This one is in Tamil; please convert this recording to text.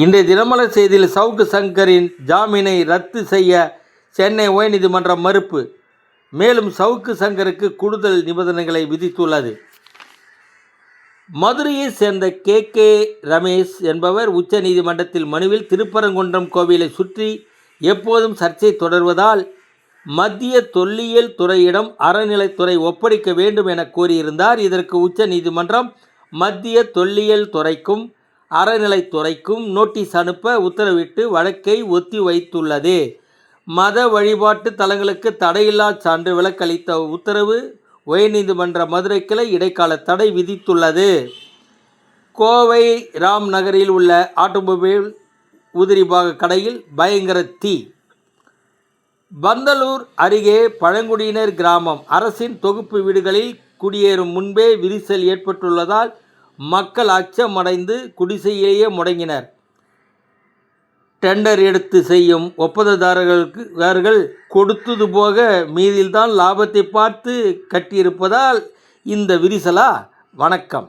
இன்றைய தினமலர் செய்தியில் சவுக்கு சங்கரின் ஜாமீனை ரத்து செய்ய சென்னை உயர்நீதிமன்றம் மறுப்பு. மேலும் சவுக்கு சங்கருக்கு கூடுதல் நிபந்தனைகளை விதித்துள்ளது. மதுரையை சேர்ந்த கே ரமேஷ் என்பவர் உச்ச நீதிமன்றத்தில் மனுவில் திருப்பரங்குன்றம் கோவிலை சுற்றி எப்போதும் சர்ச்சை தொடர்வதால் மத்திய தொல்லியல் துறையிடம் அறநிலைத்துறை ஒப்படைக்க வேண்டும் என கோரியிருந்தார். இதற்கு உச்ச நீதிமன்றம் மத்திய தொல்லியல் துறைக்கும் அறநிலைத்துறைக்கும் நோட்டீஸ் அனுப்ப உத்தரவிட்டு வழக்கை ஒத்தி வைத்துள்ளது. மத வழிபாட்டு தலங்களுக்கு தடையில்லா சான்று விலக்களித்த உத்தரவு உயர்நீதிமன்ற மதுரை கிளை இடைக்கால தடை விதித்துள்ளது. கோவை ராம் நகரில் உள்ள ஆட்டோமொபைல் உதிரிபாக கடையில் பயங்கர தீ. பந்தலூர் அருகே பழங்குடியினர் கிராமம் அரசின் தொகுப்பு வீடுகளில் குடியேறும் முன்பே விரிசல் ஏற்பட்டுள்ளதால் மக்கள் அச்சமடைந்து குடிசையிலேயே முடங்கினர். டெண்டர் எடுத்து செய்யும் ஒப்பந்ததாரர்கள் கொடுத்தது போக மீதில்தான் லாபத்தை பார்த்து கட்டியிருப்பதால் இந்த விரிசலா? வணக்கம்.